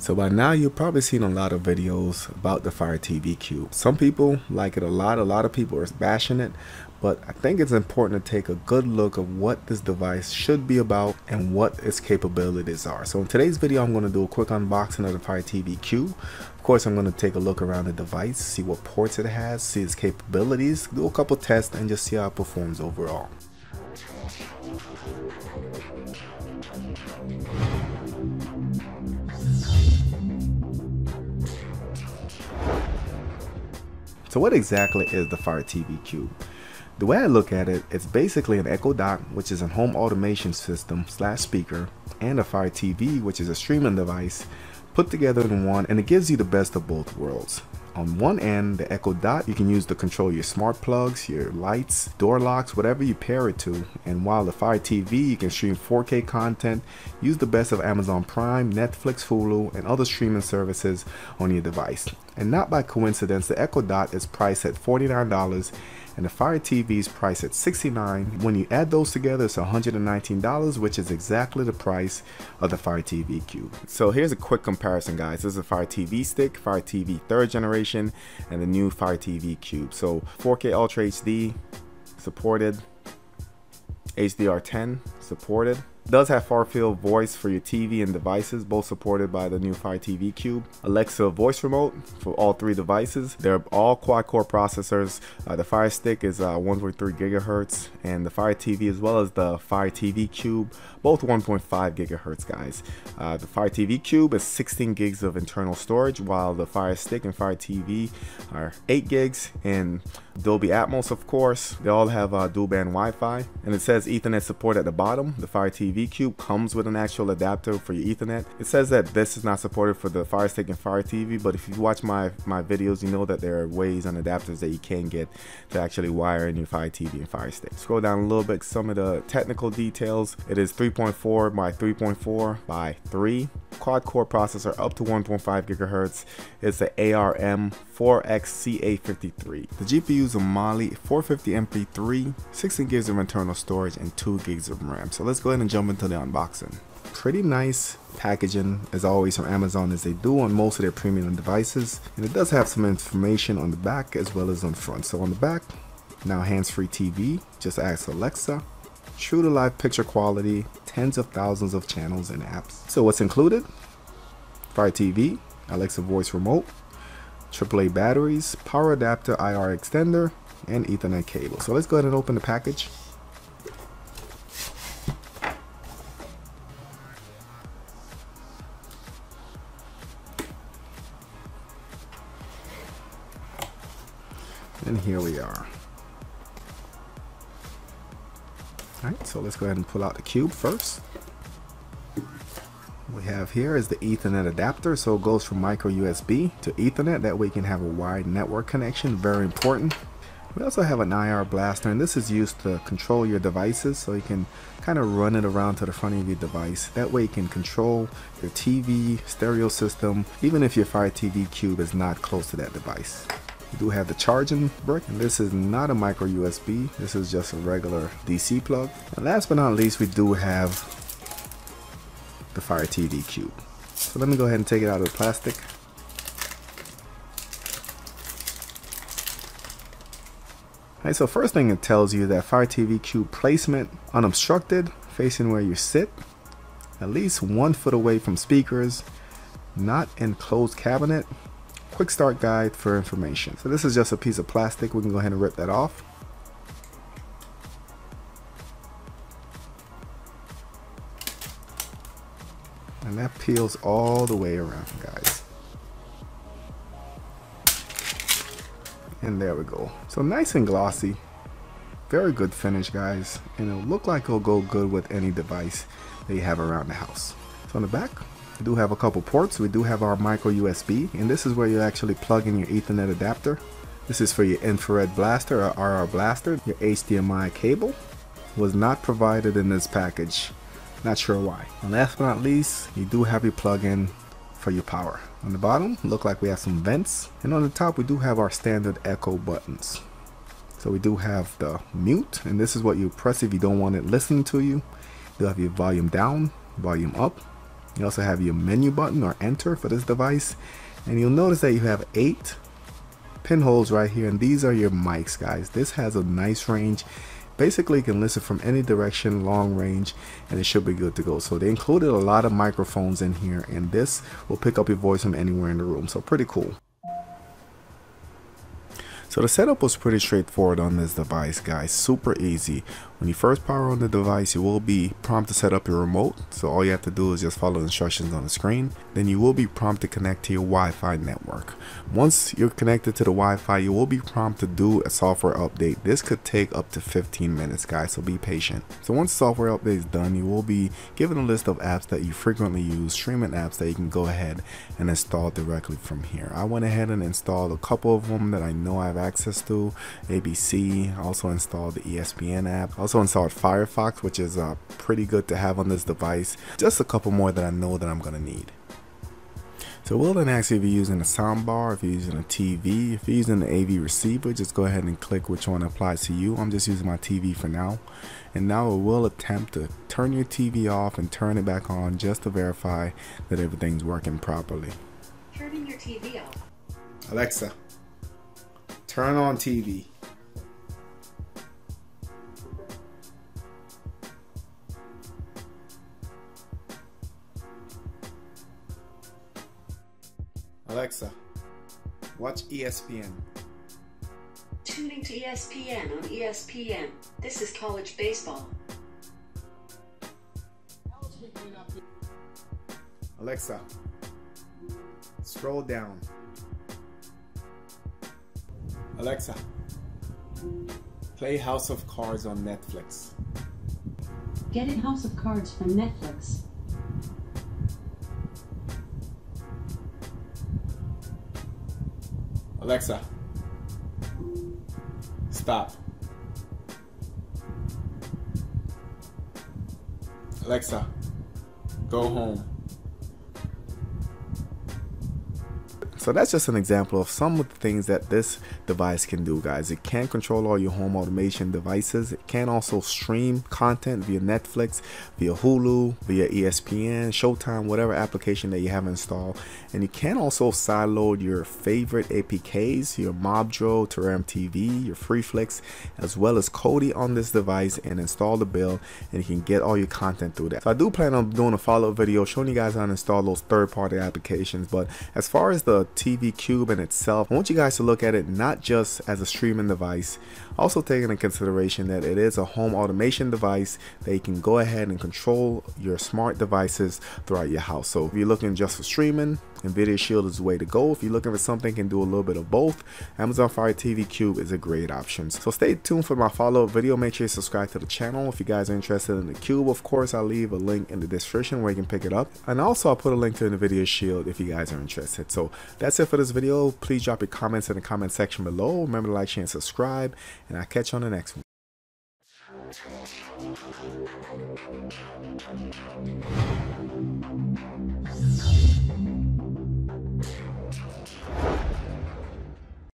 So by now you've probably seen a lot of videos about the Fire TV Cube. Some people like it a lot of people are bashing it, but I think it's important to take a good look of what this device should be about and what its capabilities are. So in today's video I'm going to do a quick unboxing of the Fire TV Cube. Of course I'm going to take a look around the device, see what ports it has, see its capabilities, do a couple tests and just see how it performs overall. So what exactly is the Fire TV Cube? The way I look at it, it's basically an Echo Dot, which is a home automation system / speaker, and a Fire TV, which is a streaming device, put together in one, and it gives you the best of both worlds. On one end, the Echo Dot, you can use to control your smart plugs, your lights, door locks, whatever you pair it to. And while the Fire TV, you can stream 4K content, use the best of Amazon Prime, Netflix, Hulu, and other streaming services on your device. And not by coincidence, the Echo Dot is priced at $49 and the Fire TV is priced at $69. When you add those together, it's $119, which is exactly the price of the Fire TV Cube. So here's a quick comparison, guys. This is a Fire TV stick, Fire TV 3rd generation, and the new Fire TV Cube. So 4K Ultra HD supported, HDR10 supported. Does have far field voice for your TV and devices, both supported by the new Fire TV Cube. Alexa voice remote for all 3 devices. They're all quad-core processors. The Fire Stick is 1.3 gigahertz, and the Fire TV as well as the Fire TV Cube, both 1.5 gigahertz, guys. The Fire TV Cube is 16 gigs of internal storage, while the Fire Stick and Fire TV are 8 gigs, and Dolby Atmos, of course. They all have dual band Wi-Fi, and it says Ethernet support at the bottom. The Fire TV Cube comes with an actual adapter for your Ethernet. It says that this is not supported for the Fire Stick and Fire TV, but if you watch my videos, you know that there are ways and adapters that you can get to actually wire in your Fire TV and Fire Stick. Scroll down a little bit, some of the technical details. It is 3.4 by 3.4 by 3. Quad-core processor up to 1.5 gigahertz. It's the ARM 4X-CA53. The GPU is a Mali 450 MP3, 16 gigs of internal storage, and 2 gigs of RAM. So let's go ahead and jump into the unboxing. Pretty nice packaging as always from Amazon, as they do on most of their premium devices, and it does have some information on the back as well as on front. So on the back, now hands-free TV, just ask Alexa. True to life picture quality, tens of thousands of channels and apps. So what's included? Fire TV, Alexa voice remote, AAA batteries, power adapter, IR extender, and Ethernet cable. So let's go ahead and open the package. And here we are. Alright, so let's go ahead and pull out the cube first. What we have here is the Ethernet adapter, so it goes from micro USB to Ethernet. That way you can have a wide network connection, very important. We also have an IR blaster, and this is used to control your devices, so you can kind of run it around to the front of your device. That way you can control your TV, stereo system, even if your Fire TV Cube is not close to that device. We do have the charging brick, and this is not a micro USB. This is just a regular DC plug. And last but not least, we do have the Fire TV Cube. So let me go ahead and take it out of the plastic. Alright, so first thing it tells you that Fire TV Cube placement unobstructed, facing where you sit, at least 1 foot away from speakers, not in closed cabinet. Quick start guide for information. So this is just a piece of plastic. We can go ahead and rip that off. And that peels all the way around, guys. And there we go. So nice and glossy. Very good finish, guys. And it'll look like it'll go good with any device that you have around the house. So on the back, we do have a couple ports. We do have our micro USB, and this is where you actually plug in your Ethernet adapter. This is for your infrared blaster or RR blaster. Your HDMI cable was not provided in this package. Not sure why. And last but not least, you do have your plug-in for your power. On the bottom, look like we have some vents, and on the top we do have our standard echo buttons. So we do have the mute, and this is what you press if you don't want it listening to you. You have your volume down, volume up. You also have your menu button or enter for this device, and you'll notice that you have 8 pinholes right here, and these are your mics, guys. This has a nice range. Basically, you can listen from any direction, long range, and it should be good to go. So they included a lot of microphones in here, and this will pick up your voice from anywhere in the room. So pretty cool. So the setup was pretty straightforward on this device, guys. Super easy. When you first power on the device, you will be prompted to set up your remote. So all you have to do is just follow the instructions on the screen. Then you will be prompted to connect to your Wi-Fi network. Once you're connected to the Wi-Fi, you will be prompted to do a software update. This could take up to 15 minutes, guys, so be patient. So once the software update is done, you will be given a list of apps that you frequently use, streaming apps that you can go ahead and install directly from here. I went ahead and installed a couple of them that I know I have access to. ABC, also installed the ESPN app. Also installed Firefox, which is pretty good to have on this device. Just a couple more that I know that I'm gonna need. So we'll then ask you if you're using a soundbar, if you're using a TV, if you're using the AV receiver, just go ahead and click which one applies to you. I'm just using my TV for now. And now it will attempt to turn your TV off and turn it back on just to verify that everything's working properly. Turning your TV off. Alexa, turn on TV. Alexa, watch ESPN. Tuning to ESPN on ESPN. This is college baseball. Alexa, scroll down. Alexa, play House of Cards on Netflix. Get it House of Cards from Netflix. Alexa, stop. Alexa, go home. So that's just an example of some of the things that this device can do, guys. It can control all your home automation devices. It can also stream content via Netflix, via Hulu, via ESPN, Showtime, whatever application that you have installed. And you can also sideload your favorite APKs, your Mobdro, Terrarium TV, your FreeFlix, as well as Kodi on this device, and install the build, and you can get all your content through that. So I do plan on doing a follow-up video showing you guys how to install those third-party applications. But as far as the TV Cube in itself, I want you guys to look at it not just as a streaming device, also taking into consideration that it is a home automation device that you can go ahead and control your smart devices throughout your house. So if you're looking just for streaming, NVIDIA Shield is the way to go. If you're looking for something that can do a little bit of both, Amazon Fire TV Cube is a great option. So stay tuned for my follow-up video. Make sure you subscribe to the channel. If you guys are interested in the Cube, of course, I'll leave a link in the description where you can pick it up. And also I'll put a link to NVIDIA Shield if you guys are interested. So that's it for this video. Please drop your comments in the comment section below. Remember to like, share, and subscribe. And I'll catch you on the next one.